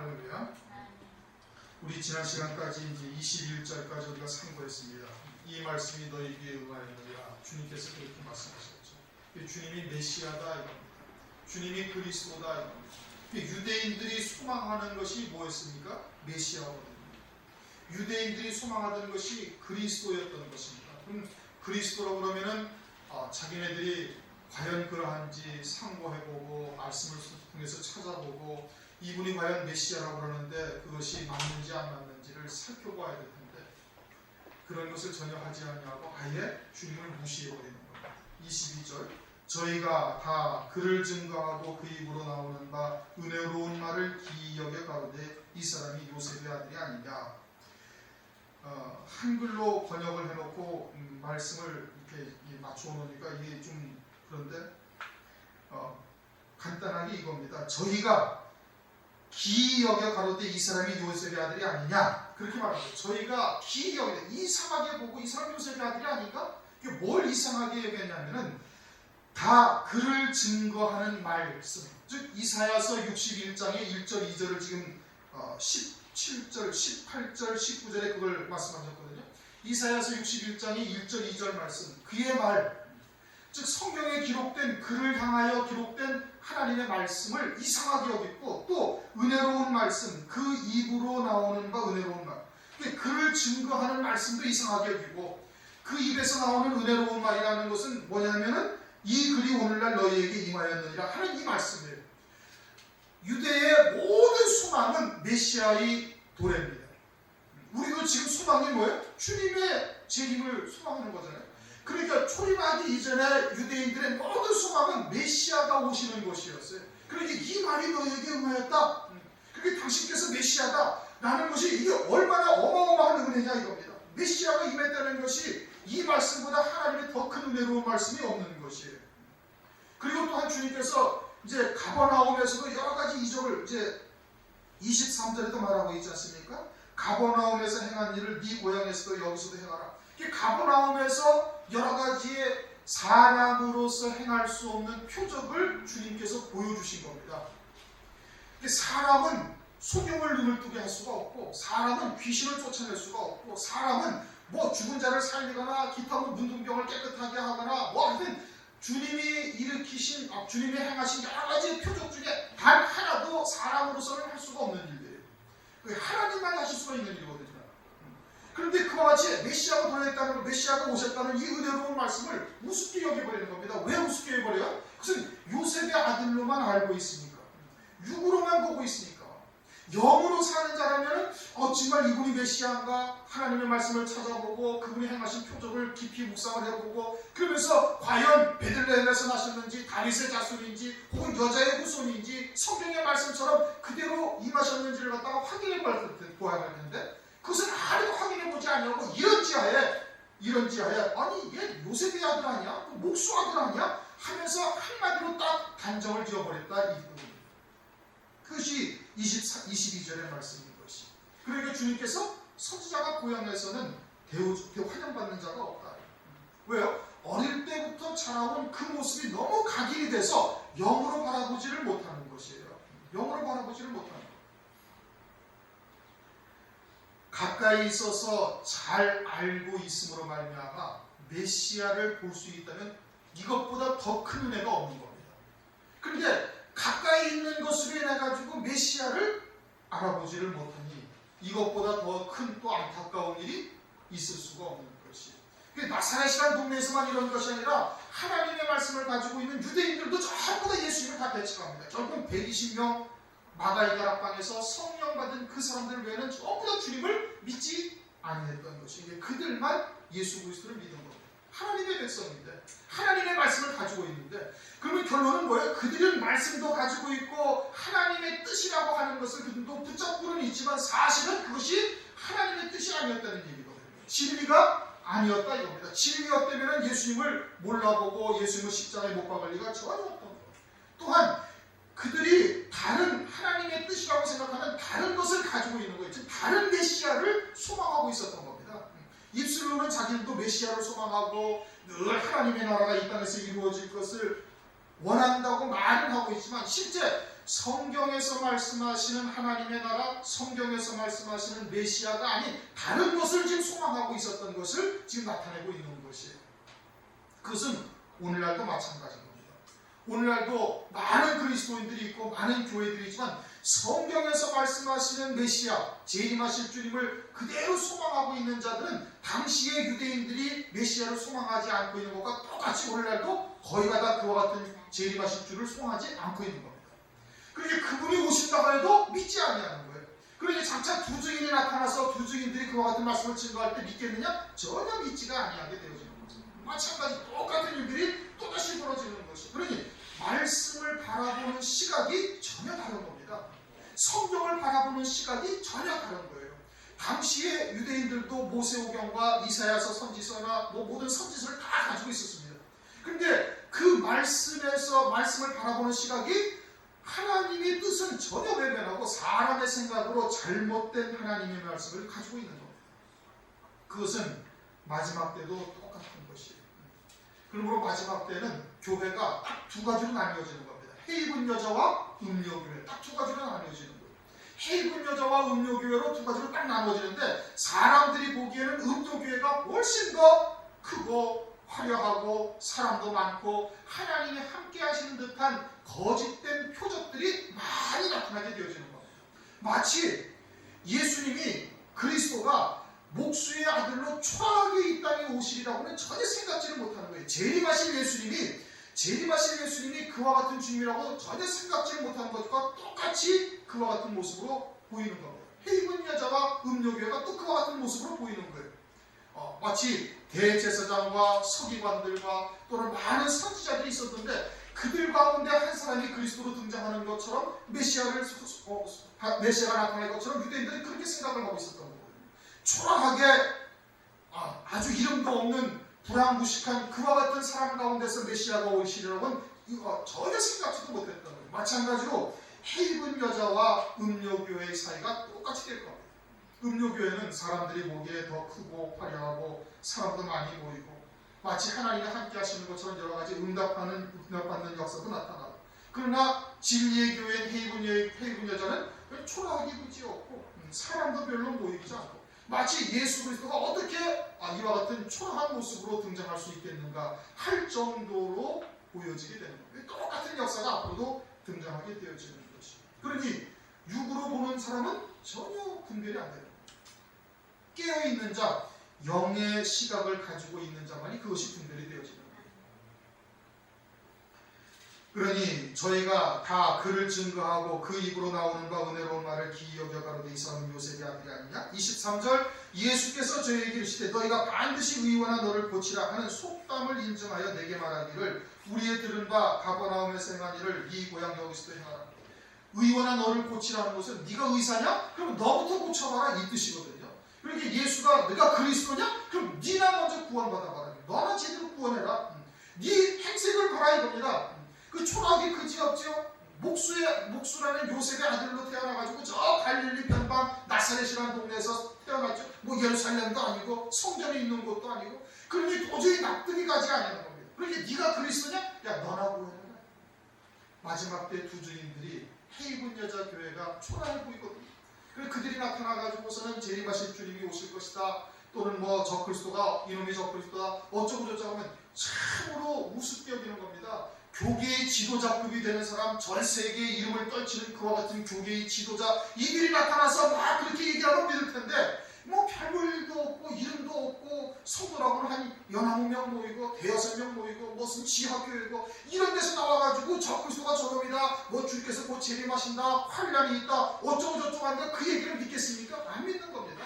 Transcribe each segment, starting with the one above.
할렐루야. 우리 지난 시간까지 이제 21절까지 우리가 상고했습니다. 이 말씀이 너희에게 응하였느니라. 주님께서 그렇게 말씀하셨죠. 주님이 메시아다 이겁니다. 주님이 그리스도다 이겁니다. 유대인들이 소망하는 것이 뭐였습니까? 메시아거든요. 유대인들이 소망하던 것이 그리스도였던 것입니다. 그럼 그리스도라고 그러면은 자기네들이 과연 그러한지 상고해보고 말씀을 통해서 찾아보고 이분이 과연 메시아라고 그러는데 그것이 맞는지 안 맞는지를 살펴봐야 될 텐데 그런 것을 전혀 하지 않냐고 아예 주님을 무시해버리는 겁니다. 22절 저희가 다 그를 증거하고 그 입으로 나오는 바 은혜로운 말을 기이 여겨 가로되 이 사람이 요셉의 아들이 아니냐. 한글로 번역을 해놓고 말씀을 이렇게 맞춰 놓으니까 이게 좀 그런데 간단하게 이겁니다. 저희가 기이 여겨 가로되 이 사람이 요셉의 아들이 아니냐 그렇게 말합니다. 저희가 기이 여겨 이상하게 보고 이 사람이 요셉의 아들이 아닌가? 이게 뭘 이상하게 여겼냐면은 다 그를 증거하는 말씀, 즉 이사야서 61장의 1절 2절을 지금 17절, 18절, 19절에 그걸 말씀하셨거든요. 이사야서 61장의 1절 2절 말씀, 그의 말, 즉 성경에 기록된 그를 향하여 기록된 하나님의 말씀을 이상하게 여겼고 또 은혜로운 말씀, 그 입으로 나오는 바 은혜로운 말, 그를 증거하는 말씀도 이상하게 여기고 그 입에서 나오는 은혜로운 말이라는 것은 뭐냐면은 이 글이 오늘날 너희에게 임하였느니라 하는 이 말씀이에요. 유대의 모든 소망은 메시아의 도래입니다. 우리도 지금 소망이 뭐예요? 주님의 재림을 소망하는 거잖아요. 그러니까 초림하기 이전에 유대인들의 모든 소망은 메시아가 오시는 것이었어요. 그러니까 이 말이 너희에게 응하였다. 그러니까 당신께서 메시아다 라는 것이 이게 얼마나 어마어마한 은혜냐 이겁니다. 메시아가 임했다는 것이 이 말씀보다 하나님의 더 큰 은혜로운 말씀이 없는 것이에요. 그리고 또한 주님께서 이제 가버나움에서도 여러 가지 이적을 이제 23절에도 말하고 있지 않습니까? 가버나움에서 행한 일을 네 고향에서도 여기서도 행하라. 가버나움에서 여러 가지의 사람으로서 행할 수 없는 표적을 주님께서 보여주신 겁니다. 사람은 소경을 눈을 뜨게 할 수가 없고 사람은 귀신을 쫓아낼 수가 없고 사람은 뭐 죽은 자를 살리거나 기타 뭐 문둥병을 깨끗하게 하거나 뭐 하여튼 주님이 일으키신 주님이 행하신 여러 가지 표적 중에 단 하나도 사람으로서는 할 수가 없는 일들이에요. 하나님만 하실 수가 있는 일이거든요. 그런데 그와 같이 메시아가 도래했다는 메시아가 오셨다는 이 은혜로운 말씀을 우습게 여겨버리는 겁니다. 왜 우습게 여겨버려요? 그것은 요셉의 아들로만 알고 있으니까 육으로만 보고 있으니까 영으로 사는 자라면 정말 이분이 메시아인가 하나님의 말씀을 찾아보고 그분이 행하신 표적을 깊이 묵상을 해보고 그러면서 과연 베들레헴에서 나셨는지 다윗의 자손인지 혹은 여자의 후손인지 성경의 말씀처럼 그대로 임하셨는지를 갖다가 확인해 보아야 할 텐데 그것은 하나도 확인해 보지 않냐고 이런 지하에 아니 얘 요셉의 아들 아니야? 목수 아들 아니야? 하면서 한마디로 딱 단정을 지어버렸다 이 부분입니다. 그것이 22절의 말씀인 것이. 그러니까 주님께서 선지자가 고향에서는 환영받는 자가 없다. 왜요? 어릴 때부터 자라온 그 모습이 너무 각인이 돼서 영으로 바라보지를 못하는 것이에요. 영으로 바라보지를 못하는 것. 가까이 있어서 잘 알고 있음으로 말미암아 메시아를 볼 수 있다면 이것보다 더 큰 은혜가 없는 겁니다. 그런데 가까이 있는 것으로 인해 가지고 메시아를 알아보지를 못하니 이것보다 더 큰 또 안타까운 일이 있을 수가 없는 것이에요. 나사렛이라는 동네에서만 이런 것이 아니라 하나님의 말씀을 가지고 있는 유대인들도 전부 다 예수님을 다 배척합니다. 결국 120명 마가의 다락방에서 성령 받은 그 사람들 외에는 전부 다 주님을 믿지 아니했던 것이 그들만 예수 그리스도를 믿은 겁니다. 하나님의 백성인데 하나님의 말씀을 가지고 있는데 그러면 결론은 뭐예요? 그들은 말씀도 가지고 있고 하나님의 뜻이라고 하는 것을 그들도 붙잡고는 있지만 사실은 그것이 하나님의 뜻이 아니었다는 얘기거든요. 진리가 아니었다 이겁니다. 진리였다면 예수님을 몰라보고 예수님을 십자가에 못 박을 리가 전혀 없던 거예요. 또한 그들이 다른 하나님의 뜻이라고 생각하는 다른 것을 가지고 있는 거예요. 즉 다른 메시아를 소망하고 있었던 겁니다. 입술로는 자기들도 메시아를 소망하고 늘 하나님의 나라가 이 땅에서 이루어질 것을 원한다고 말은 하고 있지만 실제 성경에서 말씀하시는 하나님의 나라, 성경에서 말씀하시는 메시아가 아닌 다른 것을 지금 소망하고 있었던 것을 지금 나타내고 있는 것이에요. 그것은 오늘날도 마찬가지인 겁니다. 오늘날도 많은 그리스도인들이 있고 많은 교회들이 있지만 성경에서 말씀하시는 메시아, 재림하실 주님을 그대로 소망하고 있는 자들은 당시의 유대인들이 메시아를 소망하지 않고 있는 것과 똑같이 오늘날도 거의가 다 그와 같은 재림하실 주를 소망하지 않고 있는 겁니다. 그러니까 그분이 오신다고 해도 믿지 아니하는 거예요. 그러니까 장차 두 증인이 나타나서 두 증인들이 그와 같은 말씀을 증거할 때 믿겠느냐? 전혀 믿지가 아니하게 되어지는 거죠. 마찬가지 똑같은 일들이 또다시 벌어지는 것이. 그러니 말씀을 바라보는 시각이 전혀 다른 겁니다. 성경을 바라보는 시각이 전혀 다른 거예요. 당시에 유대인들도 모세오경과 이사야서 선지서나 모든 선지서를 다 가지고 있었습니다. 그런데 그 말씀에서 말씀을 바라보는 시각이 하나님의 뜻은 전혀 외면하고 사람의 생각으로 잘못된 하나님의 말씀을 가지고 있는 겁니다. 그것은 마지막 때도 똑같은 것이에요. 그러므로 마지막 때는 교회가 딱 두 가지로 나뉘어지는 겁니다. 해입은 여자와 음료교회, 딱 두 가지로 나뉘어지는 거예요. 해입은 여자와 음료교회로 두 가지로 딱 나눠지는데 사람들이 보기에는 음료교회가 훨씬 더 크고 화려하고 사람도 많고 하나님이 함께 하시는 듯한 거짓된 표적들이 많이 나타나게 되어지는 겁니다. 마치 예수님이 그리스도가 목수의 아들로 초라하게 이 땅에 오시리라고는 전혀 생각지를 못하는 거예요. 재림하실 예수님이 그와 같은 주님이라고 전혀 생각지를 못하는 것과 똑같이 그와 같은 모습으로 보이는 겁니다. 해입은 여자와 음료교회가 또 그와 같은 모습으로 보이는 거예요. 마치 대제사장과 서기관들과 또는 많은 선지자들이 있었는데 그들 가운데 한 사람이 그리스도로 등장하는 것처럼 메시아가 나타날 것처럼 유대인들은 그렇게 생각을 하고 있었던 거예요. 초라하게 아주 이름도 없는 불황무식한 그와 같은 사람 가운데서 메시아가 오시리라고는 전혀 생각지도 못했던 거예요. 마찬가지로 해입은 여자와 음료교회의 사이가 똑같이 될 겁니다. 음료교회는 사람들이 보기에 더 크고 화려하고 사람도 많이 모이고 마치 하나님과 함께 하시는 것처럼 여러 가지 응답받는 역사도 나타나고, 그러나 진리의 교회인 해입은 여자는 초라하게 그지없고 사람도 별로 모이지 않고 마치 예수 그리스도가 어떻게 이와 같은 초라한 모습으로 등장할 수 있겠는가 할 정도로 보여지게 되는 거예요. 똑같은 역사가 앞으로도 등장하게 되어지는 것이. 그러니 육으로 보는 사람은 전혀 분별이 안 되는 거예요. 깨어있는 자, 영의 시각을 가지고 있는 자만이 그것이 분별이 되어지는 거예요. 그러니 저희가 다 그를 증거하고 그 입으로 나오는 바 은혜로운 말을 기이 여겨 가로되 이 사람은 요셉의 아들이 아니냐. 23절 예수께서 저희에게 이르시되 너희가 반드시 의원한 너를 고치라 하는 속담을 인정하여 내게 말하기를 우리의 들은 바 가버나움에서 행한 일을 네 고향 여기서도 행하라. 의원한 너를 고치라는 것은 네가 의사냐? 그럼 너부터 고쳐봐라 이 뜻이거든요. 그러니까 예수가 내가 그리스도냐? 그럼 네나 먼저 구원받아봐라. 너나 제대로 구원해라. 네 행색을 봐라 이겁니다. 그 초라하게 그지없죠. 목수라는 요셉의 아들로 태어나가지고 저 갈릴리 변방 나사렛이라는 동네에서 태어났죠. 예루살렘도 아니고 성전에 있는 곳도 아니고. 그러니 도저히 납득이 가지 않는 겁니다. 그러니까 네가 그리스도냐? 야 너나 구원해라. 마지막 때 두 주인들이 해입은 여자 교회가 초라해 보이거든요. 그들이 나타나가지고서는 재림하실 주님이 오실 것이다. 또는 저 그리스도가 이놈이 저 그리스도다. 어쩌고 저쩌고 하면 참으로 우습게 여기는 겁니다. 교계의 지도자급이 되는 사람, 전 세계의 이름을 떨치는 그와 같은 교계의 지도자, 이들이 나타나서 막 그렇게 얘기하고 믿을 텐데 별볼일도 없고 이름도 없고 성도라고는 한 9명 모이고 대여섯 명 모이고 무슨 지하교회고 이런 데서 나와가지고 저 그리스도가 저놈이다, 주께서 곧 재림하신다, 환란이 있다, 어쩌고 저쩌고 하는데 그 얘기를 믿겠습니까? 안 믿는 겁니다.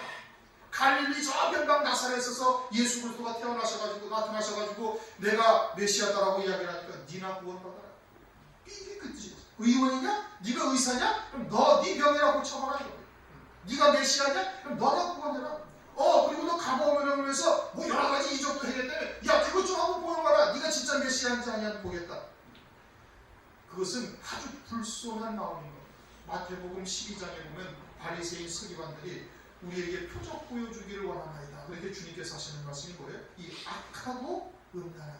갈릴리 저 변방 나사렛에서 예수 그리스도가 나타나셔가지고 내가 메시아다라고 이야기를 하니까 니나 구원받아라. 이게 그 뜻이죠. 의원이냐? 네가 의사냐? 그럼 네 병이나 고쳐봐라 이거. 네가 메시아냐? 그럼 너나 구원해라. 그리고 너 가버나움을 해서 여러 가지 이적도 해야겠다며. 야 그것 좀 한번 보여봐라. 네가 진짜 메시아인지 아니냐는 보겠다. 그것은 아주 불손한 마음인 겁니다. 마태복음 12장에 보면 바리새인 서기관들이 우리에게 표적 보여주기를 원하나이다. 그렇게 주님께서 하시는 말씀이 뭐예요? 이 악하고 음란한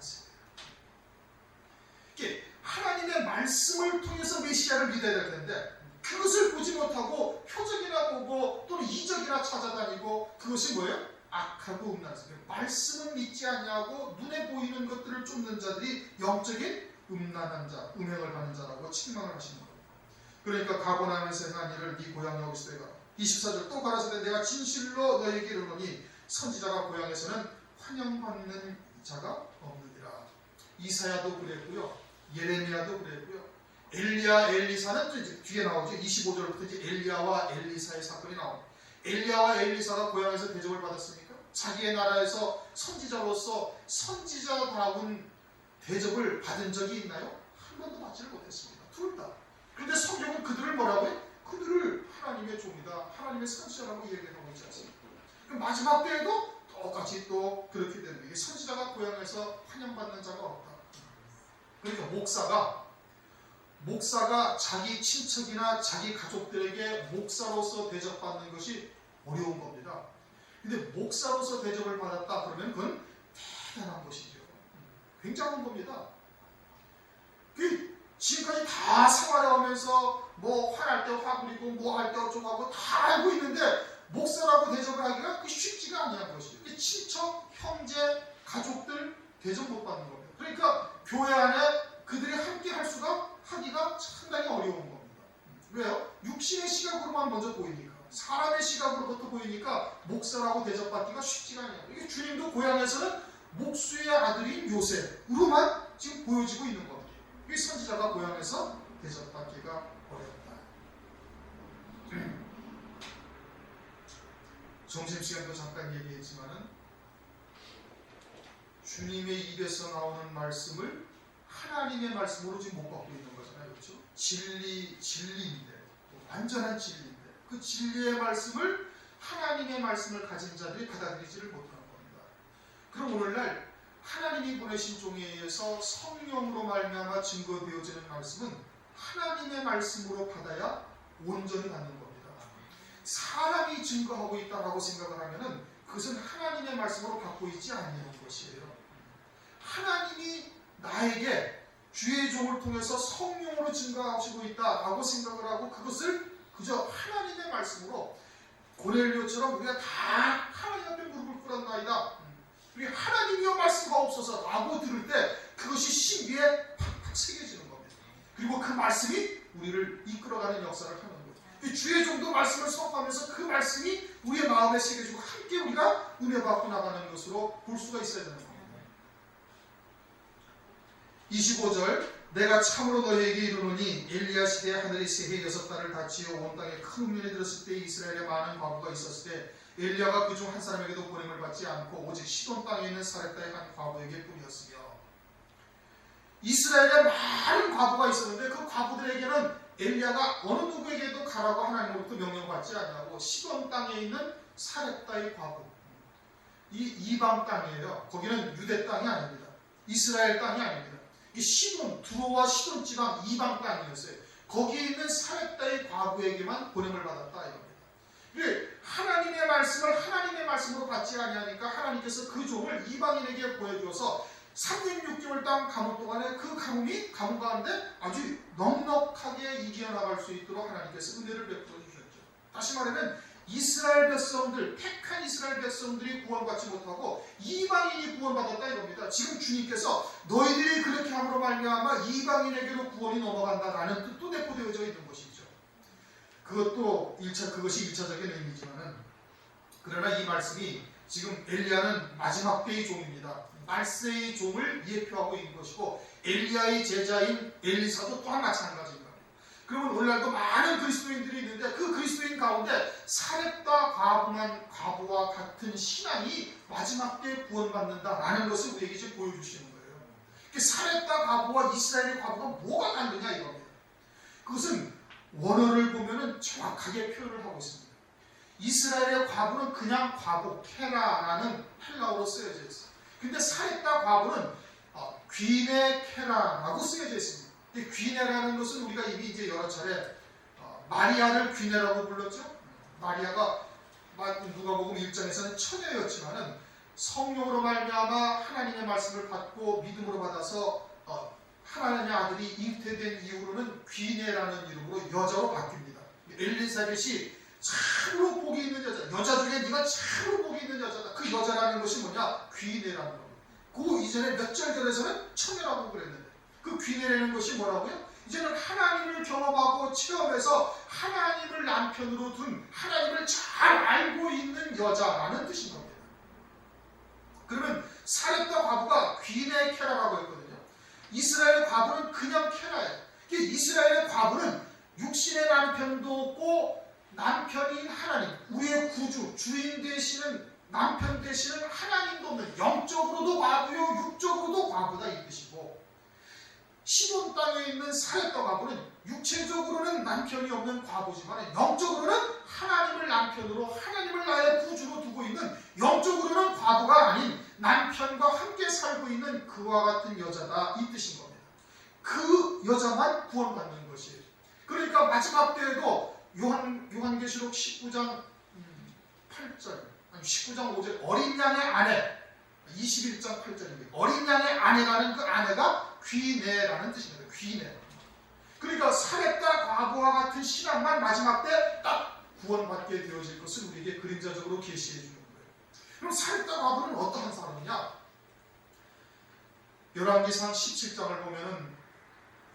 세대. 하나님의 말씀을 통해서 메시아를 믿어야 될 텐데 그것을 보지 못하고 표적이나 보고 또는 이적이나 찾아다니고 그것이 뭐예요? 악하고 음란한 자. 말씀은 믿지 않냐고 눈에 보이는 것들을 쫓는 자들이 영적인 음란한 자, 음행을 받는 자라고 책망을 하시는 겁니다. 그러니까 가버나움에서 행한 일을 네 고향에 오기서 되가 24절 또 가라사대 내가 진실로 너에게 이르노니 선지자가 고향에서는 환영받는 자가 없느니라. 이사야도 그랬고요. 예레미야도 그랬고요. 엘리야, 엘리사는 또 이제 뒤에 나오죠. 25절부터 이제 엘리야와 엘리사의 사건이 나옵니다. 엘리야와 엘리사가 고향에서 대접을 받았습니까? 자기의 나라에서 선지자로서 선지자다운 대접을 받은 적이 있나요? 한 번도 받지를 못했습니다. 둘 다. 그런데 성경은 그들을 뭐라고 해? 그들을 하나님의 종이다, 하나님의 선지자라고 얘기하고 있지 않습니까? 마지막 때에도 똑같이 또 그렇게 되는 거예요. 선지자가 고향에서 환영받는 자가 없다. 그러니까 목사가 자기 친척이나 자기 가족들에게 목사로서 대접받는 것이 어려운 겁니다. 근데 목사로서 대접을 받았다 그러면 그건 대단한 것이죠. 굉장한 겁니다. 지금까지 다 생활해오면서 뭐 화날 때 화 부리고 뭐 할 때 어쩌고 하고 다 알고 있는데 목사라고 대접을 하기가 쉽지가 아니한 것이죠. 친척, 형제, 가족들 대접 못 받는 겁니다. 그러니까 교회 안에 그들이 함께 하기가 상당히 어려운 겁니다. 왜요? 육신의 시각으로만 먼저 보이니까, 사람의 시각으로부터 보이니까 목사라고 대접받기가 쉽지가 않아요. 이게 주님도 고향에서는 목수의 아들인 요셉으로만 지금 보여지고 있는 겁니다. 이 선지자가 고향에서 대접받기가 어렵다. 점심시간도 잠깐 얘기했지만은 주님의 입에서 나오는 말씀을 하나님의 말씀으로 지금 못 받고 있는 거잖아요. 그렇죠? 진리인데, 완전한 진리인데 그 진리의 말씀을 하나님의 말씀을 가진 자들이 받아들이지를 못하는 겁니다. 그럼 오늘날 하나님이 보내신 종에 의해서 성령으로 말미암아 증거되어지는 말씀은 하나님의 말씀으로 받아야 온전히 받는 겁니다. 사람이 증거하고 있다고 생각을 하면은 그것은 하나님의 말씀으로 받고 있지 않는 것이에요. 하나님이 나에게 주의 종을 통해서 성령으로 증거하시고 있다라고 생각을 하고 그것을 그저 하나님의 말씀으로 고넬료처럼 우리가 다 하나님 앞에 무릎을 꿇었나이다. 우리 하나님이여 말씀가 없어서 라고 들을 때 그것이 신비에 팍팍 새겨지는 겁니다. 그리고 그 말씀이 우리를 이끌어가는 역사를 하는 거예요. 주의 종도 말씀을 수업하면서 그 말씀이 우리의 마음에 새겨지고 함께 우리가 은혜 받고 나가는 것으로 볼 수가 있어야 되는 겁니다. 25절 내가 참으로 너희에게 이르노니 엘리야 시대에 하늘이 새해 6달을 닫히어 온 땅에 큰 흉년이 들었을 때 이스라엘에 많은 과부가 있었을 때 엘리야가 그중 한 사람에게도 보냄을 받지 않고 오직 시돈 땅에 있는 사렙다의 한 과부에게 뿐이었으며 이스라엘에 많은 과부가 있었는데 그 과부들에게는 엘리야가 어느 누구에게도 가라고 하나님으로부터 명령받지 않냐고 시돈 땅에 있는 사렙다의 과부 이 이방 땅이에요. 거기는 유대 땅이 아닙니다. 이스라엘 땅이 아닙니다. 시돈, 두로와 시돈 지방 이방 땅이었어요. 거기에 있는 사렙다의 과부에게만 보냄을 받았다 이겁니다. 하나님의 말씀을 하나님의 말씀으로 받지 아니하니까 하나님께서 그 종을 이방인에게 보여주어서 306개월 땅 감옥 동안에 그 감옥이 감옥 가운데 아주 넉넉하게 이겨나갈 수 있도록 하나님께서 은혜를 베풀어 주셨죠. 다시 말하면 이스라엘 백성들, 택한 이스라엘 백성들이 구원받지 못하고 이방인이 구원받았다 이겁니다. 지금 주님께서 너희들이 그렇게 함으로 말미암아 이방인에게로 구원이 넘어간다라는 뜻도 내포되어져 있는 것이죠. 그것이 1차적인 의미지만은 그러나 이 말씀이 지금 엘리야는 마지막 때의 종입니다. 말세의 종을 예표하고 있는 것이고 엘리야의 제자인 엘리사도 또한 마찬가지입니다. 그러면 오늘날도 많은 그리스도인들이 있는데 그 그리스도인 가운데 사렙다 과부와 같은 신앙이 마지막 때에 구원받는다라는 것을 우리에게 지금 보여주시는 거예요. 사렙다 과부와 이스라엘의 과부가 뭐가 다르냐 이겁니다. 그것은 원어를 보면은 정확하게 표현을 하고 있습니다. 이스라엘의 과부는 그냥 과부, 케라라는 헬라어로 쓰여져 있어요. 근데 사렙다 과부는 귀네 케라라고 쓰여져 있습니다. 귀네라는 것은 우리가 이미 이제 여러 차례 마리아를 귀네라고 불렀죠. 마리아가 누가복음 1장에서는 처녀였지만은 성령으로 말미암아 하나님의 말씀을 받고 믿음으로 받아서 하나님의 아들이 잉태된 이후로는 귀네라는 이름으로 여자로 바뀝니다. 엘리사벳이 참으로 복이 있는 여자 중에 네가 참으로 복이 있는 여자다. 그 여자라는 것이 뭐냐? 귀네라는 겁니다. 그 이전에 몇 절절에서는 처녀라고 그랬는데 그 귀네라는 것이 뭐라고요? 이제는 하나님을 경험하고 체험해서 하나님을 남편으로 둔 하나님을 잘 알고 있는 여자라는 뜻인 겁니다. 그러면 사렙과 과부가 귀네 케라라고 했거든요. 이스라엘 과부는 그냥 케라예요. 이스라엘의 과부는 육신의 남편도 없고 남편인 하나님, 우리의 구주, 주인 되시는 남편 되시는 하나님도 없는 영적으로도 과부요 육적으로도 과부다 이 뜻이고, 시돈 땅에 있는 사렙과 과부는 육체적으로는 남편이 없는 과부지만 영적으로는 하나님을 남편으로 하나님을 나의 구주로 두고 있는, 영적으로는 과부가 아닌 남편과 함께 살고 있는 그와 같은 여자다 이 뜻인 겁니다. 그 여자만 구원받는 것이에요. 그러니까 마지막 때에도 요한계시록 19장 8절, 19장 5절 어린 양의 아내, 21장 8절입니다. 어린 양의 아내라는 그 아내가 귀네라는 뜻입니다. 귀네. 그러니까 사렙과 과부와 같은 신앙만 마지막 때 딱 구원받게 되어질 것을 우리에게 그림자적으로 계시해 주는 거예요. 그럼 사렙과 과부는 어떠한 사람이냐? 열왕기상 17장을 보면은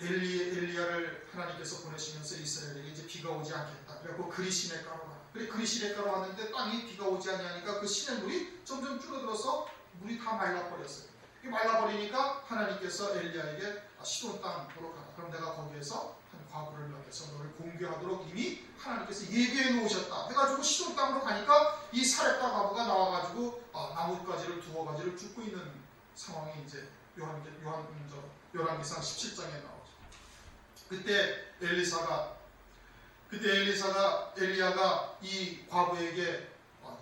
엘리야를 하나님께서 보내시면서 이스라엘에게 이제 비가 오지 않겠다. 그래갖고 그리 시냇가로 가라. 그래 그리 시냇가로 왔는데 땅이 비가 오지 않으니까 그 시냇물이 점점 줄어들어서 물이 다 말라버렸어요. 말라버리니까 하나님께서 엘리야에게 시돈 땅으로 가라. 그럼 내가 거기에서 한 과부를 명해서 너를 공개하도록 이미 하나님께서 예비해 놓으셨다. 해가지고 시돈 땅으로 가니까 이 사렙과 과부가 나와가지고 나뭇가지를 두어 가지를 줍고 있는 상황이 이제 열왕기상 17장에 나오죠. 그때 엘리야가 이 과부에게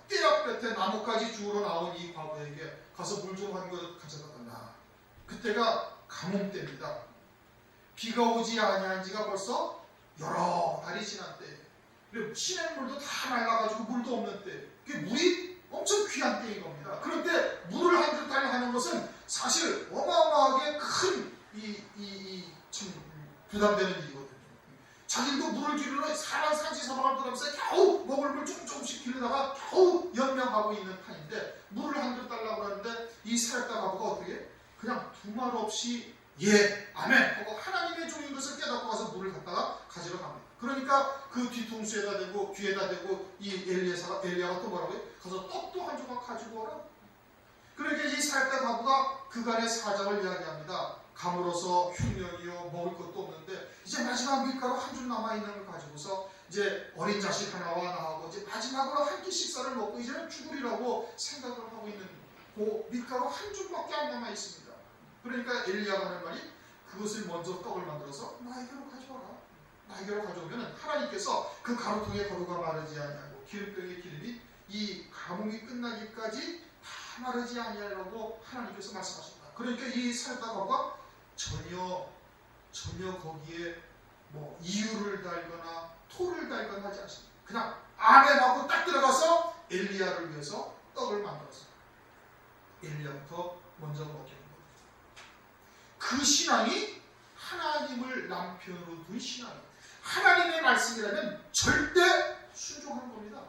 떼약볕에 나뭇가지 주우러 나온 이 과부에게 가서 물 좀 한 것 가져다 달라. 그때가 가뭄때입니다. 비가 오지 아니한 지가 벌써 여러 달이 지난 때, 그리고 시냇물도 다 말라가지고 물도 없는 때, 그게 물이 엄청 귀한 때인 겁니다. 그런데 물을 한 그릇 하는 것은 사실 어마어마하게 큰 참 부담되는 일이거든요. 자기도 물을 기르러 산지사방을 돌아가면서 겨우 먹을 물 조금씩 기르다가 겨우 연명하고 있는 판인데 물을 한 그릇 달라고 하는데 이 사렙과 과부가 어떻게 그냥 두말 없이 예, 아멘 하고 하나님의 종인 것을 깨닫고 가서 물을 갖다가 가지러 갑니다. 그러니까 그 뒤통수에다 대고 귀에다 대고 이 엘리야가 또 뭐라고 해요? 가서 떡도 한 조각 가지고 오라. 그러니까 이 사렙과 과부가 그간의 사정을 이야기합니다. 가물어서 흉년이요 먹을 것도 없는데 이제 마지막 밀가루 한 줌 남아있는 걸 가지고서 이제 어린 자식 하나와 나하고 이제 마지막으로 한 끼 식사를 먹고 이제는 죽으리라고 생각을 하고 있는 그 밀가루 한 줌밖에 안 남아있습니다. 그러니까 엘리야가 하는 말이 그것을 먼저 떡을 만들어서 나에게로 가져와라. 나에게로 가져오면 하나님께서 그 가루통에 가루가 마르지 아니하고 기름병의 기름이 이 가뭄이 끝나기까지 다 마르지 아니하라고 하나님께서 말씀하셨다. 그러니까 이 사렙과 과부가 전혀 거기에 뭐 이유를 달거나 토를 달거나 하지 않습니다. 그냥 아멘하고 딱 들어가서 엘리야를 위해서 떡을 만들어서 엘리야부터 먼저 먹게 된 겁니다. 그 신앙이 하나님을 남편으로 둔 신앙이에요. 하나님의 말씀이라면 절대 순종하는 겁니다.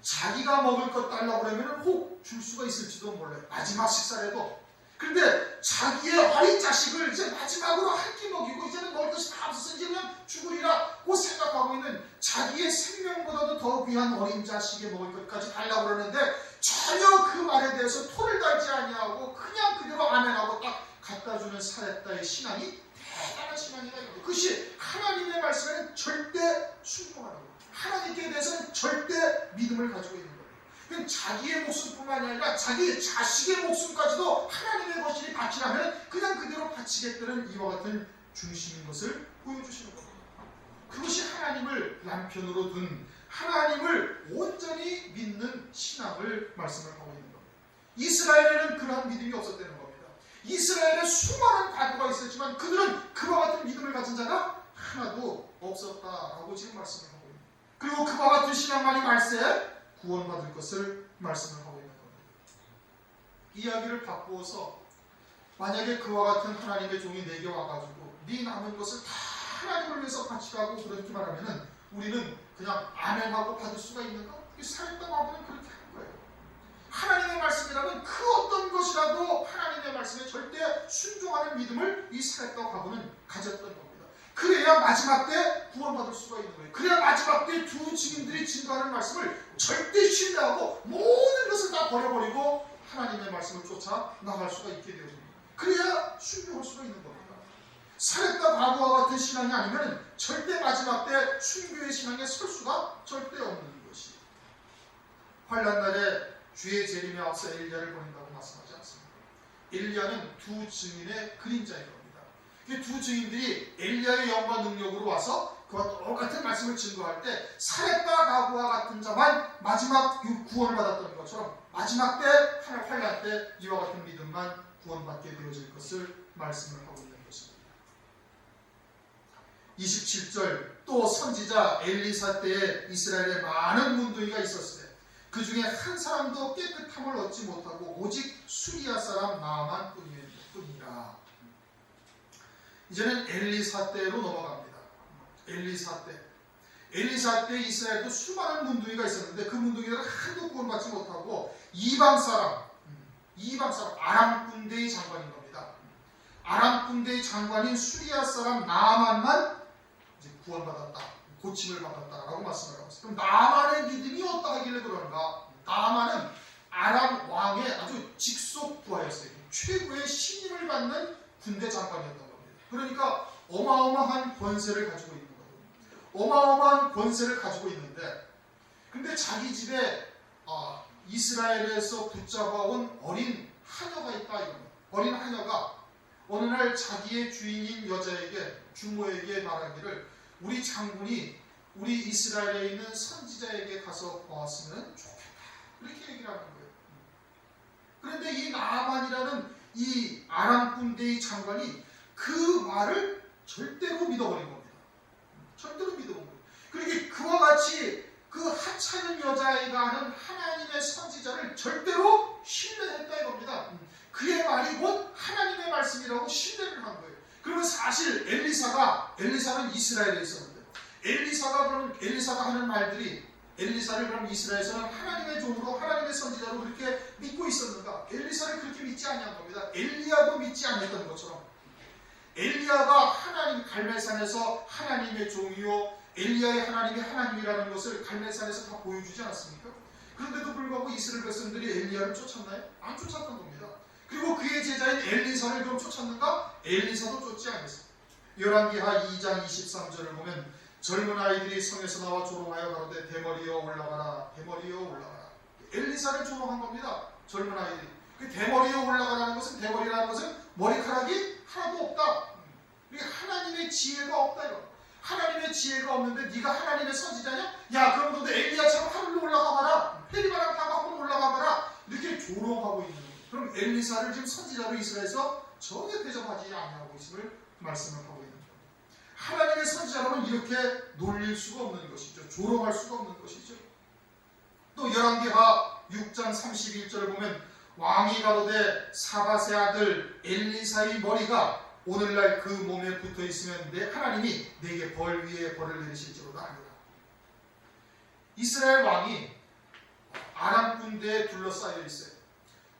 자기가 먹을 것 달라고 하면 혹 줄 수가 있을지도 몰라요. 마지막 식사라도. 근데 자기의 어린 자식을 이제 마지막으로 한 끼 먹이고 이제는 먹을 것이 다 없어서 이제는 죽으리라고 생각하고 있는 자기의 생명보다도 더 귀한 어린 자식의 먹을 것까지 달라고 그러는데 전혀 그 말에 대해서 토를 달지 아니하고 그냥 그대로 아멘하고 딱 갖다주는 사렙과의 신앙이 대단한 신앙이다. 그것이 하나님의 말씀에는 절대 순종하는 거예요. 하나님께 대해서는 절대 믿음을 가지고 있는 거예요. 자기의 목숨뿐만 아니라 자기 자식의 목숨까지도 하나님의 것이 바치라면 그냥 그대로 바치겠다는 이와 같은 중심인 것을 보여주시는 겁니다. 그것이 하나님을 남편으로 둔 하나님을 온전히 믿는 신앙을 말씀을 하고 있는 겁니다. 이스라엘에는 그러한 믿음이 없었다는 겁니다. 이스라엘에 수많은 과부가 있었지만 그들은 그와 같은 믿음을 가진 자가 하나도 없었다라고 지금 말씀을 하고 있습니다. 그리고 그와 같은 신앙만이 말세에 구원받을 것을 말씀을 하고 있는 겁니다. 이야기를 바꾸어서 만약에 그와 같은 하나님의 종이 내게 와가지고 네 남은 것을 다 하나님을 위해서 바치라고 그렇게 말하면은 우리는 그냥 아멘하고 받을 수가 있는가? 이 사렙과 과부는 그렇게 한 거예요. 하나님의 말씀이라면 그 어떤 것이라도 하나님의 말씀에 절대 순종하는 믿음을 이 사렙과 과부는 가졌던 겁니다. 그래야 마지막 때 구원받을 수가 있는 거예요. 그래야 마지막 때 두 증인들이 증거하는 말씀을 절대 신뢰하고 모든 것을 다 버려버리고 하나님의 말씀을 쫓아 나갈 수가 있게 되어집니다. 그래야 순종할 수가 있는 겁니다. 사렙과 과부와 같은 신앙이 아니면 절대 마지막 때 순교의 신앙에 설 수가 절대 없는 것이에요. 환난 날에 주의 재림에 앞서 엘리야를 보낸다고 말씀하지 않습니다. 엘리야는 두 증인의 그림자인 겁니다. 두 증인들이 엘리야의 영과 능력으로 와서 그와 똑같은 말씀을 증거할 때 사렙과 과부와 같은 자만 마지막 구원을 받았던 것처럼 마지막 때 환난 때 이와 같은 믿음만 구원받게 되어질 것을 말씀을 하고 있는 것입니다. 27절 또 선지자 엘리사 때에 이스라엘에 많은 문둥이가 있었을 때 그 중에 한 사람도 깨끗함을 얻지 못하고 오직 수리아 사람 나아만 뿐이라. 이제는 엘리사 때로 넘어갑니다. 엘리사 때 이스라엘도 수많은 문둥이가 있었는데 그 문둥이들은 한도 구원받지 못하고 이방 사람 아람 군대의 장관인 겁니다. 아람 군대의 장관인 수리아 사람 나아만만 이제 구원받았다, 고침을 받았다라고 말씀을 하고 있습니다. 그럼 나아만의 믿음이 어떠하길래 그런가? 나아만은 아람 왕의 아주 직속 부하였어요. 최고의 신임을 받는 군대 장관이었던 겁니다. 그러니까 어마어마한 권세를 가지고 있는 거거든요. 어마어마한 권세를 가지고 있는데, 근데 자기 집에 이스라엘에서 붙잡아온 어린 하녀가 있다 이겁니다. 어린 하녀가 어느 날 자기의 주인인 여자에게, 주모에게 말하기를 우리 장군이 우리 이스라엘에 있는 선지자에게 가서 보았으면 좋겠다, 그렇게 얘기를 하는 거예요. 그런데 이 나아만이라는 이 아람 군대의 장관이 그 말을 절대로 믿어버린 겁니다. 절대로 믿어버린 거예요. 그러니까 그와 같이 그 하찮은 여자아이가 하는 하나님의 선지자를 절대로 신뢰했다 이겁니다. 그의 말이 곧 하나님의 말씀이라고 신뢰를 한 거예요. 그러면 사실 엘리사는 이스라엘에 있었는데 엘리사가 하는 말들이, 엘리사를 그럼 이스라엘에서는 하나님의 종으로 하나님의 선지자로 그렇게 믿고 있었는가? 엘리사를 그렇게 믿지 아니한 겁니다. 엘리야도 믿지 않았던 것처럼 엘리야가 하나님 갈멜산에서 하나님의 종이요 엘리야의 하나님이 하나님이라는 것을 갈멜산에서 다 보여주지 않았습니까? 그런데도 불구하고 이스라엘 백성들이 엘리야를 쫓았나요? 안 쫓았던 겁니다. 그리고 그의 제자인 엘리사를 그럼 쫓았는가? 엘리사도 쫓지 않았어요. 열왕기하 2장 23절을 보면 젊은 아이들이 성에서 나와 조롱하여 가로되 대머리여 올라가라, 대머리여 올라가라. 엘리사를 조롱한 겁니다. 젊은 아이들이. 그 대머리여 올라가라는 것은, 대머리라는 것은 머리카락이 하나도 없다. 하나님의 지혜가 없다 이거. 하나님의 지혜가 없는데 네가 하나님의 선지자냐? 야, 그럼 너도 엘리야처럼 하늘로 올라가봐라, 페리바람 타고 한번 올라가봐라, 이렇게 조롱하고 있는 거예요. 그럼 엘리사를 지금 선지자로 이스라엘에서 전혀 대접하지 않냐고 있음을 말씀을 하고 있는 거예요. 하나님의 선지자라면 이렇게 놀릴 수가 없는 것이죠. 조롱할 수가 없는 것이죠. 또 열왕기하 6장 31절을 보면 왕이 가로되 사밧의 아들 엘리사의 머리가 오늘날 그 몸에 붙어있으면 내 하나님이 내게 벌 위에 벌을 내리실지로다 하니라. 이스라엘 왕이 아람 군대에 둘러싸여 있어요.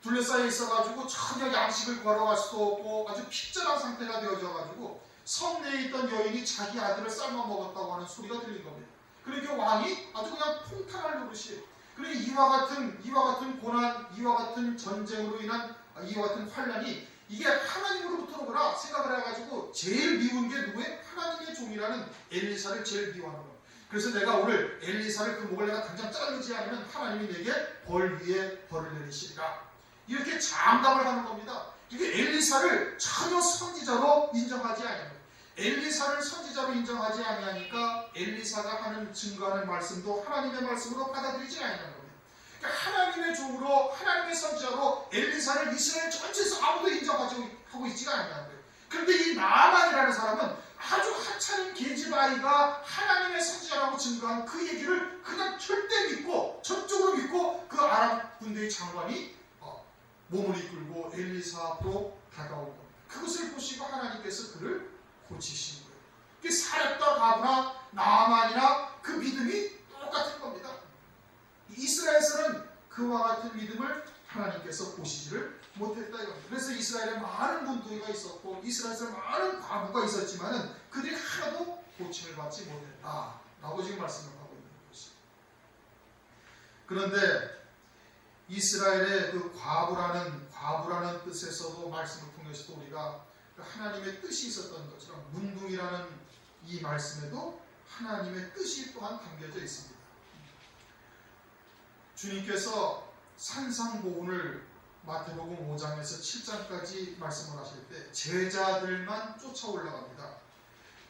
둘러싸여 있어가지고 전혀 양식을 걸어갈 수도 없고 아주 핍절한 상태가 되어져가지고 성 내에 있던 여인이 자기 아들을 삶아 먹었다고 하는 소리가 들린 겁니다. 그러니까 왕이 아주 그냥 통탄할 노릇이에요. 그러니 이와 같은 고난, 이와 같은 전쟁으로 인한 이와 같은 환란이 이게 하나님으로부터 오거라 생각을 해가지고 제일 미운 게 누구예요? 하나님의 종이라는 엘리사를 제일 미워하는 거예요. 그래서 내가 오늘 엘리사를 그 목을 내가 당장 자르지 않으면 하나님이 내게 벌 위에 벌을 내리시리라, 이렇게 장담을 하는 겁니다. 이게 엘리사를 전혀 선지자로 인정하지 않아요. 엘리사를 선지자로 인정하지 아니하니까 엘리사가 하는 증거하는 말씀도 하나님의 말씀으로 받아들이지 않는 겁니다. 그러니까 하나님의 종으로 하나님의 선지자로 엘리사를 이스라엘 전체에서 아무도 인정하고 있지가 않는 거예요. 그런데 이 나아만이라는 사람은 아주 하찮은 계집아이가 하나님의 선지자라고 증거한 그 얘기를 그냥 절대 믿고 전적으로 믿고 그 아람 군대의 장관이 몸을 이끌고 엘리사 앞으로 다가온 겁니다. 그것을 보시고 하나님께서 그를 고치신 거예요. 그 사렙과 가브나 나아만이나 그 믿음이 똑같은 겁니다. 이스라엘에서는 그와 같은 믿음을 하나님께서 보시지를 못했다 이겁니다. 그래서 이스라엘에 많은 문둥이가 있었고 이스라엘에서 많은 과부가 있었지만은 그들이 하나도 고침을 받지 못했다 라고 지금 말씀을 하고 있는 것입니다. 그런데 이스라엘의 그 과부라는 뜻에서도 말씀을 통해서도 우리가 하나님의 뜻이 있었던 것처럼 문둥이라는 이 말씀에도 하나님의 뜻이 또한 담겨져 있습니다. 주님께서 산상보훈을 마태복음 5장에서 7장까지 말씀을 하실 때 제자들만 쫓아 올라갑니다.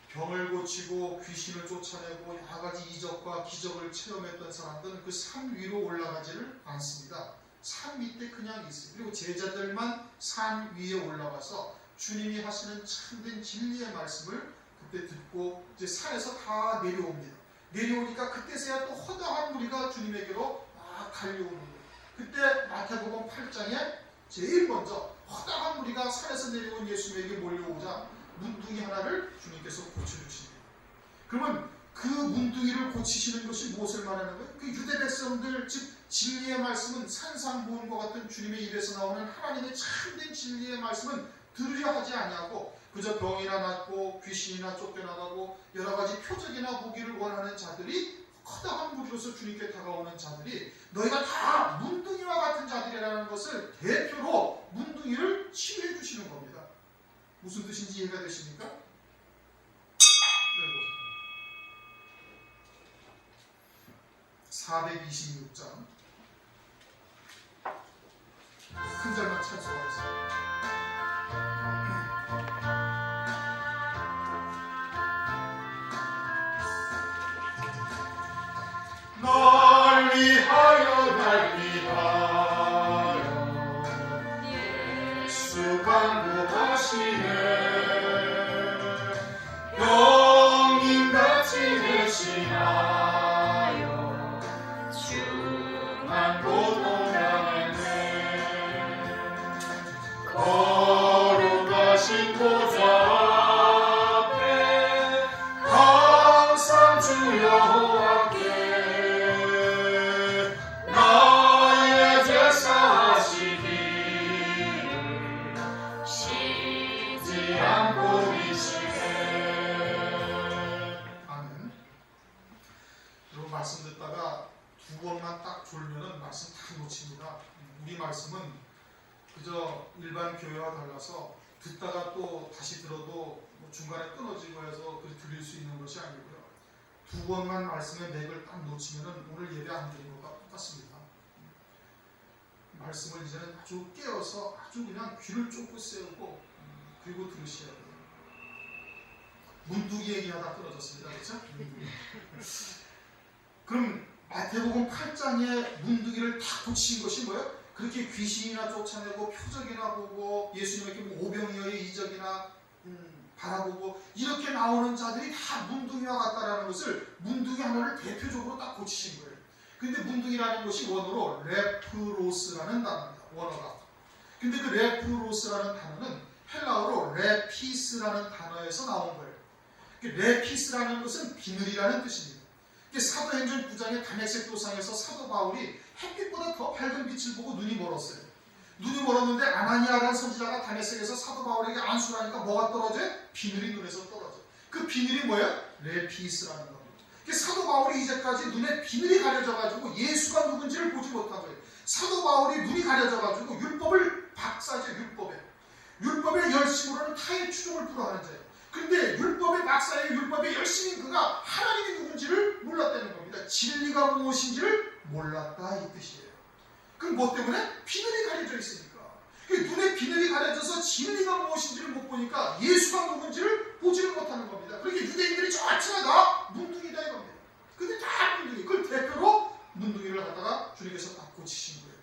병을 고치고 귀신을 쫓아내고 여러 가지 이적과 기적을 체험했던 사람들은 그 산 위로 올라가지를 않습니다. 산 밑에 그냥 있어요. 그리고 제자들만 산 위에 올라가서 주님이 하시는 참된 진리의 말씀을 그때 듣고 이제 산에서 다 내려옵니다. 내려오니까 그때서야 또 허다한 무리가 주님에게로 막 달려오는 거예요. 그때 마태복음 8장에 제일 먼저 허다한 무리가 산에서 내려온 예수님에게 몰려오자 문둥이 하나를 주님께서 고쳐주십니다. 그러면 그 문둥이를 고치시는 것이 무엇을 말하는 거예요? 그 유대 백성들, 즉 진리의 말씀은 산상보훈과 같은 주님의 입에서 나오는 하나님의 참된 진리의 말씀은 들으려 하지 아니하고 그저 병이나 낫고 귀신이나 쫓겨나가고 여러 가지 표적이나 보기를 원하는 자들이 허다한 무리로서 주님께 다가오는 자들이 너희가 다 문둥이와 같은 자들이라는 것을 대표로 문둥이를 치유해 주시는 겁니다. 무슨 뜻인지 이해가 되십니까? 네, 426장 큰 절만 찬송하겠습니다. 날 위하여 날 위하여 예수 간구하시네. 영인같이 대신하여 중한 고통당했네. 거룩하신 보좌 앞에 항상 주 여호와께 나의 제사 하시기를 쉬지 않고 아멘. 여러분 말씀 듣다가 두 번만 딱 졸면은 말씀 다 놓칩니다. 우리 말씀은 그저 일반 교회와 달라서 듣다가 또 다시 들어도 뭐 중간에 끊어지고 해서 들릴 수 있는 것이 아니고요. 두 번만 말씀의 맥을 딱 놓치면은 오늘 예배 안 드린 것과 똑같습니다. 말씀을 이제는 아주 깨어서 아주 그냥 귀를 쫑긋 세우고 그리고 들으셔야 돼요. 문두기 얘기하다 끊어졌습니다. 그렇죠? 그럼 마태복음 8장에 문두기를 다 고친 것이 뭐예요? 그렇게 귀신이나 쫓아내고 표적이나 보고 예수님에게 뭐 오병이어의 이적이나 바라보고 이렇게 나오는 자들이 다 문둥이와 같다라는 것을 문둥이 하나를 대표적으로 딱 고치신 거예요. 근데 문둥이라는 것이 원어로 레프로스라는 단어입니다. 원어가. 근데 그 레프로스라는 단어는 헬라어로 레피스라는 단어에서 나온 거예요. 레피스라는 것은 비늘이라는 뜻입니다. 사도행전 9장의 다메섹 도상에서 사도 바울이 햇빛보다 더 밝은 빛을 보고 눈이 멀었어요. 눈이 멀었는데 아나니아라는 선지자가 다메섹에서 사도 바울에게 안수를 하니까 뭐가 떨어져요? 비늘이 눈에서 떨어져요. 그 비늘이 뭐예요? 레피스라는 겁니다. 사도 바울이 이제까지 눈에 비늘이 가려져가지고 예수가 누군지를 보지 못한 거예요. 사도 바울이 눈이 가려져가지고 율법을 박사죠. 율법의 열심으로는 타의 추종을 불허하는 자예요. 근데 율법의 박사의 율법의 열심인 그가 하나님이 누군지를 몰랐다는 겁니다. 진리가 무엇인지를 몰랐다 이 뜻이에요. 그럼 뭐 때문에? 비늘이 가려져 있으니까. 눈에 비늘이 가려져서 진리가 무엇인지를 못 보니까 예수가 누군지를 보지를 못하는 겁니다. 그렇게 유대인들이 전체가 다 문둥이다 이겁니다. 근데 다 문둥이. 그걸 대표로 문둥이를 갖다가 주님께서 딱 고치신 거예요.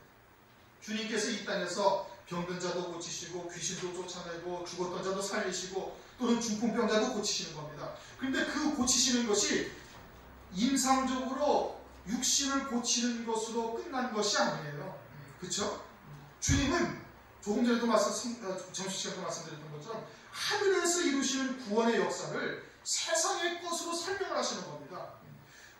주님께서 이 땅에서 병든 자도 고치시고 귀신도 쫓아내고 죽었던 자도 살리시고 또는 중풍병자도 고치시는 겁니다. 그런데 그 고치시는 것이 임상적으로 육신을 고치는 것으로 끝난 것이 아니에요. 그렇죠? 주님은 조금 전에도 점심시간도 말씀드렸던 것처럼 하늘에서 이루시는 구원의 역사를 세상의 것으로 설명을 하시는 겁니다.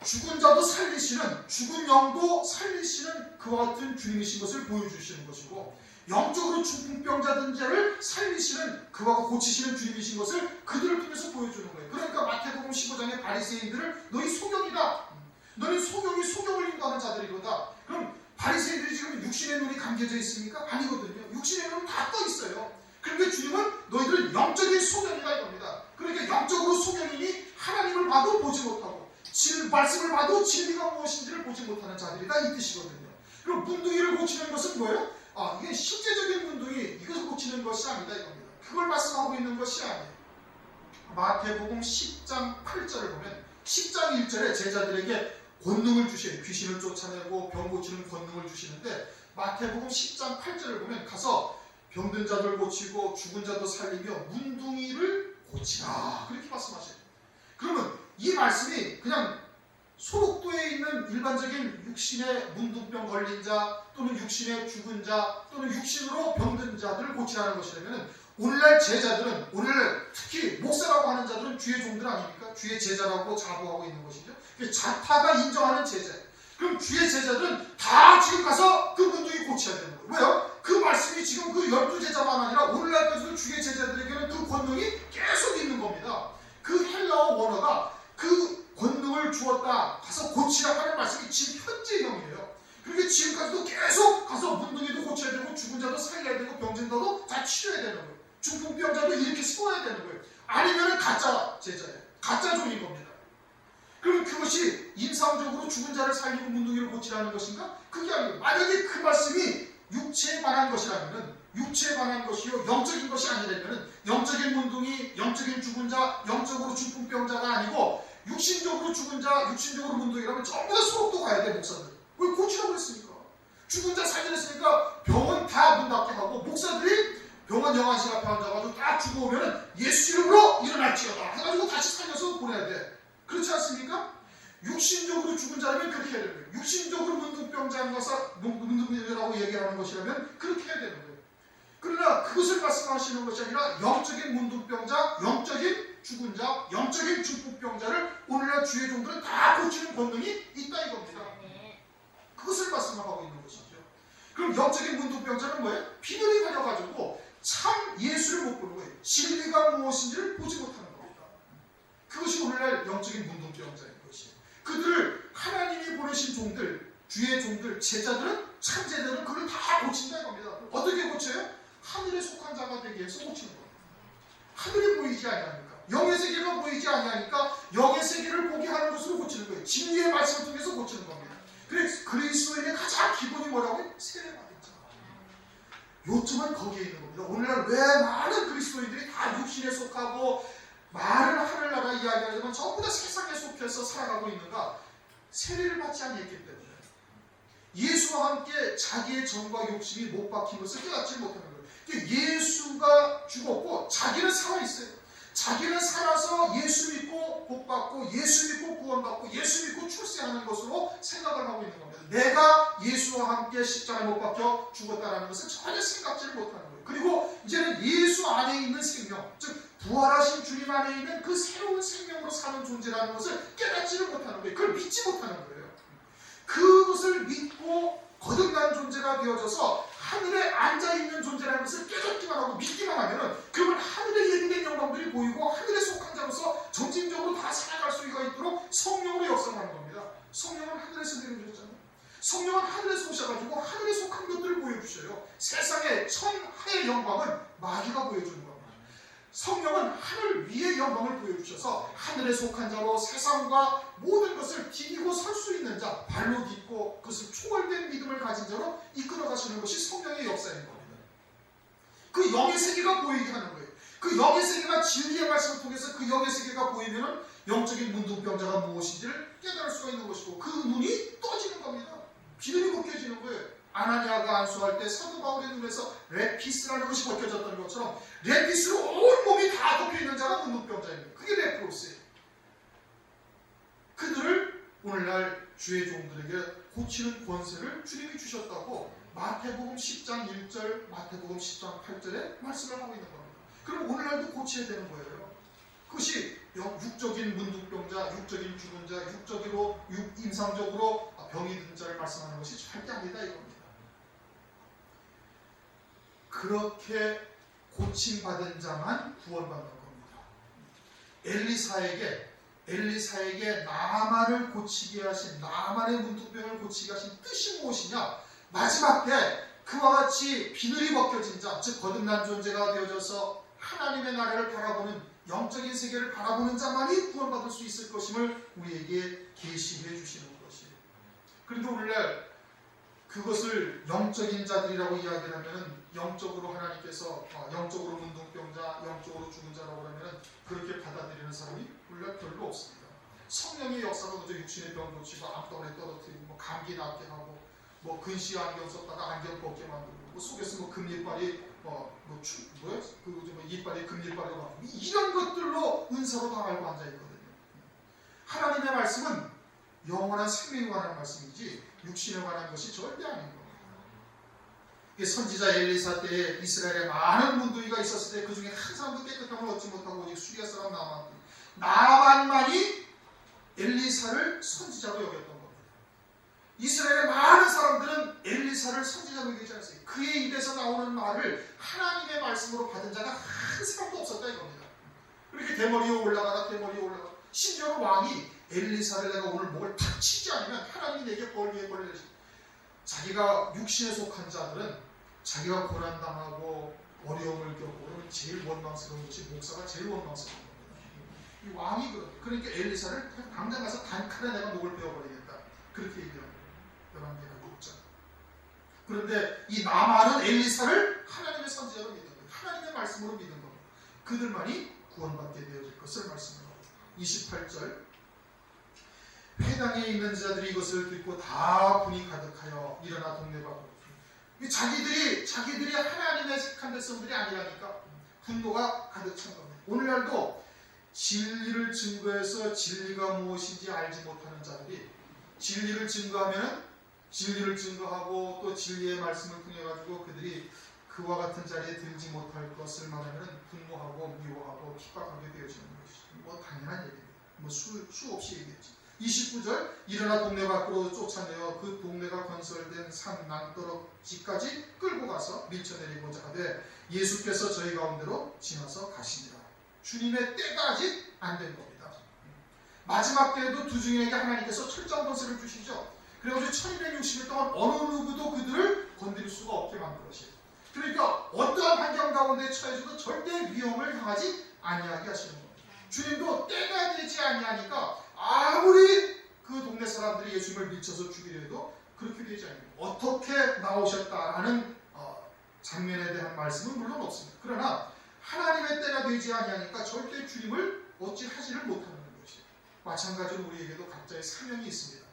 죽은 자도 살리시는, 죽은 영도 살리시는 그와 같은 주님이신 것을 보여주시는 것이고, 영적으로 죽은 병자든지를 살리시는, 그와 고치시는 주님이신 것을 그들을 통해서 보여주는 거예요. 그러니까 마태복음 15장의 바리새인들을 너희 소경이다, 너는 소경이 소경을 인도하는 자들이로다. 그럼 바리새인들이 지금 육신의 눈이 감겨져 있습니까? 아니거든요. 육신의 눈은 다 떠 있어요. 그런데 주님은 너희들은 영적인 소경이다 이겁니다. 그러니까 영적으로 소경이니 하나님을 봐도 보지 못하고 말씀을 봐도 진리가 무엇인지를 보지 못하는 자들이다 이 뜻이거든요. 그럼 문둥이를 고치는 것은 뭐예요? 이게 실제적인 문둥이 이것을 고치는 것이 아니다 이겁니다. 그걸 말씀하고 있는 것이 아니에요. 마태복음 10장 8절을 보면 10장 1절에 제자들에게 권능을 주셔요. 귀신을 쫓아내고 병 고치는 권능을 주시는데 마태복음 10장 8절을 보면 가서 병든 자들 고치고 죽은 자도 살리며 문둥이를 고치라 그렇게 말씀하셔요. 그러면 이 말씀이 그냥 소록도에 있는 일반적인 육신의 문둥병 걸린 자 또는 육신의 죽은 자 또는 육신으로 병든 자들을 고치라는 것이라면 오늘날 제자들은, 오늘날 특히 목사라고 하는 자들은 주의 종들 아닙니까? 주의 제자라고 자부하고 있는 것이죠. 자타가 인정하는 제자. 그럼 주의 제자들은 다 지금 가서 그 문둥이 고쳐야 되는 거예요. 왜요? 그 말씀이 지금 그 12제자만 아니라 오늘날까지도 주의 제자들에게는 그 권능이 계속 있는 겁니다. 그 헬라어 원어가 그 권능을 주었다, 가서 고치라 하는 말씀이 지금 현재형이에요. 그러니까 지금까지도 계속 가서 문둥이도 고쳐야 되고 죽은 자도 살려야 되고 병든 자도 다 치료해야 되는 거예요. 중풍병자도 이렇게 세워야 되는 거예요. 아니면 가짜 제자예요. 가짜 종인 겁니다. 그럼 그것이 임상적으로 죽은 자를 살리고 문둥이를 고치라는 것인가? 그게 아니에요. 만약에 그 말씀이 육체에 관한 것이라면, 육체에 관한 것이요 영적인 것이 아니라면, 영적인 문둥이, 영적인 죽은 자, 영적으로 중풍병자가 아니고 육신적으로 죽은 자, 육신적으로 문둥이라면 전부 다 소록도 가야 돼. 목사들 왜 고치라고 했습니까? 죽은 자 살려냈으니까 병원 다 문 닫게 하고 목사들이 병원 영안실 앞에 앉아가지고 딱 죽어오면 예수 이름으로 일어날지어다 해가지고 다시 살려서 보내야 돼. 그렇지 않습니까? 육신적으로 죽은 자라면 그렇게 해야 되는 거예요. 육신적으로 문둥병자라고 얘기하는 것이라면 그렇게 해야 되는 거예요. 그러나 그것을 말씀하시는 것이 아니라 영적인 문둥병자, 영적인 죽은 자, 영적인 중풍병자를 오늘날 주의 종들은 다 고치는 권능이 있다 이겁니다. 그것을 말씀하고 있는 것이죠. 그럼 영적인 문둥병자는 뭐예요? 비늘이 가려가지고 참 예수를 못 보는 거예요. 진리가 무엇인지를 보지 못하는 겁니다. 그것이 오늘날 영적인 문둥병자인 것이에요. 그들을 하나님이 보내신 종들, 주의 종들, 제자들은, 참 제자들은 그걸 다 고친다 이겁니다. 어떻게 고쳐요? 하늘에 속한 자가 되기 위해서 고치는 겁니다. 하늘이 보이지 아니하니까, 영의 세계가 보이지 아니하니까 영의 세계를 보게 하는 것으로 고치는 거예요. 진리의 말씀을 통해서 고치는 겁니다. 그래서 그리스도인의 가장 기본이 뭐라고요? 세례받은 자. 요점은 거기에 있는 겁니다. 오늘날 왜 많은 그리스도인들이 다 육신에 속하고 말은 하늘나라 이야기하지만 전부 다 세상에 속해서 살아가고 있는가? 세례를 받지 않았기 때문에 예수와 함께 자기의 정과 욕심이 못 박힌 것을 깨닫지 못하는 거예요. 예수가 죽었고 자기는 살아있어요. 자기는 살아서 예수 믿고 복받고 예수 믿고 구원받고 예수 믿고 출세하는 것으로 생각을 하고 있는 겁니다. 내가 예수와 함께 십자가에 못 박혀 죽었다는 것을 전혀 생각지를 못하는 거예요. 그리고 이제는 예수 안에 있는 생명, 즉 부활하신 주님 안에 있는 그 새로운 생명으로 사는 존재라는 것을 깨닫지를 못하는 거예요. 그걸 믿지 못하는 거예요. 그것을 믿고 거듭난 존재가 되어져서 하늘에 앉아있는 존재라는 것을 깨닫기만 하고 믿기만 하면 그러면 하늘에 예비된 영광들이 보이고 하늘에 속한 자로서 점진적으로 다 살아갈 수가 있도록 성령으로 역사하는 겁니다. 성령은 하늘에서 내려오셨잖아요. 성령은 하늘에서 오셔가지고 하늘에 속한 것들을 보여주셔요. 세상의 천하의 영광은 마귀가 보여주는 겁니다. 성령은 하늘 위의 영광을 보여주셔서 하늘에 속한 자로 세상과 모든 것을 디디고 설 수 있는 자, 발로 딛고 그것을 초월된 믿음을 가진 자로 이끌어 가시는 것이 성령의 역사인 겁니다. 그 영의 세계가 보이게 하는 거예요. 그 영의 세계가 진리의 말씀을 통해서 그 영의 세계가 보이면 영적인 문둥병자가 무엇인지를 깨달을 수가 있는 것이고 그 눈이 떠지는 겁니다. 비늘이 벗겨지는 거예요. 아나니아가 안수할 때 사도 바울의 눈에서 레피스라는 것이 벗겨졌던 것처럼 레피스로 온 몸이 다 덮여있는 자가 문둥병자입니다. 그게 레프로스예요. 그들을 오늘날 주의 종들에게 고치는 권세를 주님이 주셨다고 마태복음 10장 1절, 마태복음 10장 8절에 말씀을 하고 있는 겁니다. 그럼 오늘날도 고쳐야 되는 거예요. 그것이 육적인 문둥병자, 육적인 죽은 자, 육적으로 임상적으로 병이 든 자를 말씀하는 것이 절대 아니다 이겁니다. 그렇게 고침받은 자만 구원받는 겁니다. 엘리사에게 나만을 고치게 하신, 나만의 문둥병을 고치게 하신 뜻이 무엇이냐? 마지막 때 그와 같이 비늘이 벗겨진 자, 즉 거듭난 존재가 되어져서 하나님의 나라를 바라보는, 영적인 세계를 바라보는 자만이 구원받을 수 있을 것임을 우리에게 계시해 주시는 것이에요. 그런데 오늘날 그것을 영적인 자들이라고 이야기를 하면 영적으로 하나님께서 영적으로 문둥병자, 영적으로 죽은 자라고 하면 그렇게 받아들이는 사람이 오늘날 별로 없습니다. 성령의 역사가 그저 육신의 병 고치고 암덩어리 떨어뜨리고 감기 낫게 하고 근시 안경 썼다가 안경 벗게 만들고 속에서 금리빨이 이빨이 금리빨이 막 이런 것들로 은사로 당하고 앉아 있거든요. 하나님의 말씀은 영원한 생명에 관한 말씀이지 육신에 관한 것이 절대 아닌 겁니다. 선지자 엘리사 때에 이스라엘에 많은 문둥이가 있었을 때 그 중에 한 사람도 깨끗함을 얻지 못하고 오직 수리아 사람 나만만이 엘리사를 선지자로 여겼던 겁니다. 이스라엘의 많은 사람들은 엘리사를 선지자로 여기지 않았어요. 그의 입에서 나오는 말을 하나님의 말씀으로 받은 자가 한 사람도 없었다 이겁니다. 그렇게 대머리에 올라가다 심지어는 왕이 엘리사를 내가 오늘 목을 탁 치지 않으면 하나님이 내게 벌 내시. 자기가 육신에 속한 자들은 자기가 고난당하고 어려움을 겪고 그러면 제일 원망스러운 것이 목사가 제일 원망스러운 겁니다. 이 왕이 그러니까 엘리사를 당장 가서 단칼에 내가 목을 베어버리겠다. 그렇게 얘기합니다. 11개가 6장. 그런데 이 나만은 엘리사를 하나님의 선지자로 믿는 거예요. 하나님의 말씀으로 믿는 겁니다. 그들만이 구원받게 되어질 것을 말씀합니다. 28절 회당에 있는 자들이 이것을 듣고 다 분이 가득하여 일어나 동네 밖으로 자기들이 하나님의 택한 백성들이 아니라니까 분노가 가득 찬 겁니다. 오늘날도 진리를 증거해서 진리가 무엇인지 알지 못하는 자들이 진리를 증거하고 또 진리의 말씀을 통해 가지고 그들이 그와 같은 자리에 들지 못할 것을 말하면 분노하고 미워하고 핍박하게 되어지는 것이죠. 당연한 얘기입니다. 수없이 얘기했지. 29절 일어나 동네 밖으로 쫓아내어 그 동네가 건설된 산 낭떠러지까지 끌고 가서 밀쳐내리고자 하되 예수께서 저희 가운데로 지나서 가시니라. 주님의 때가 아직 안 된 겁니다. 마지막 때에도 두 증인에게 하나님께서 철저한 권세를 주시죠. 그래가지고 1260일 동안 어느 누구도 그들을 건드릴 수가 없게 만들 것이에요. 그러니까 어떠한 환경 가운데 처해져도 절대 위험을 당하지 아니하게 하시는 겁니다. 주님도 때가 되지 아니하니까 아무리 그 동네 사람들이 예수님을 밀쳐서 죽이려 해도 그렇게 되지 않습니다. 어떻게 나오셨다라는 장면에 대한 말씀은 물론 없습니다. 그러나 하나님의 때가 되지 아니하니까 절대 주님을 어찌하지를 못하는 것이에요. 마찬가지로 우리에게도 각자의 사명이 있습니다.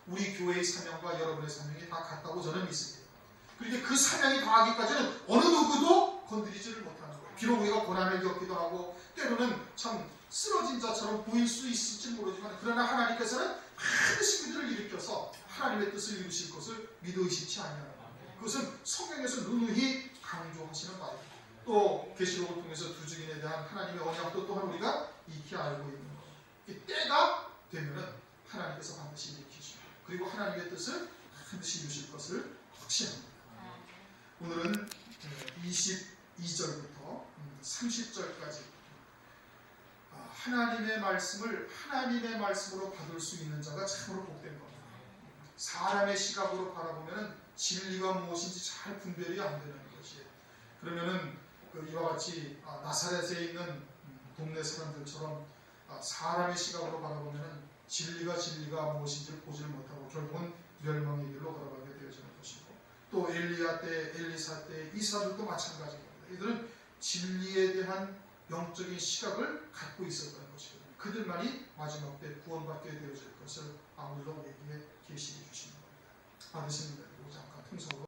우리 교회의 사명과 여러분의 사명이 다 같다고 저는 믿습니다. 그런데 그 사명이 다하기까지는 어느 누구도 건드리지를 못하는 거예요. 비록 우리가 고난을 겪기도 하고 때로는 참 쓰러진 자처럼 보일 수 있을지 모르지만 그러나 하나님께서는 반드시 그들을 일으켜서 하나님의 뜻을 이루실 것을 믿어 의심치 아니하는 거예요. 그것은 성경에서 누누이 강조하시는 바입니다. 또 계시록을 통해서 두 증인에 대한 하나님의 언약도 또한 우리가 익히 알고 있는 거예요. 때가 되면은 하나님께서 반드시 일으키시고 그리고 하나님의 뜻을 반드시 이루실 것을 확신합니다. 오늘은 22절부터 30절까지 하나님의 말씀을 하나님의 말씀으로 받을 수 있는 자가 참으로 복된 겁니다. 사람의 시각으로 바라보면 진리가 무엇인지 잘 분별이 안 되는 것이에요. 그러면은 이와 같이 나사렛에 있는 동네 사람들처럼 사람의 시각으로 바라보면 진리가 무엇인지를 보지를 못하고 결국은 멸망의 길로 걸어가게 되어지는 것이고 또 엘리야 때, 엘리사 때 이 사람들도 마찬가지입니다. 이들은 진리에 대한 영적인 시각을 갖고 있었던 것이거든요. 그들만이 마지막 때 구원받게 되어질 것을 아울러 우리에게 계시해 주시는 겁니다. 받으시는 대로 잠깐 통성으로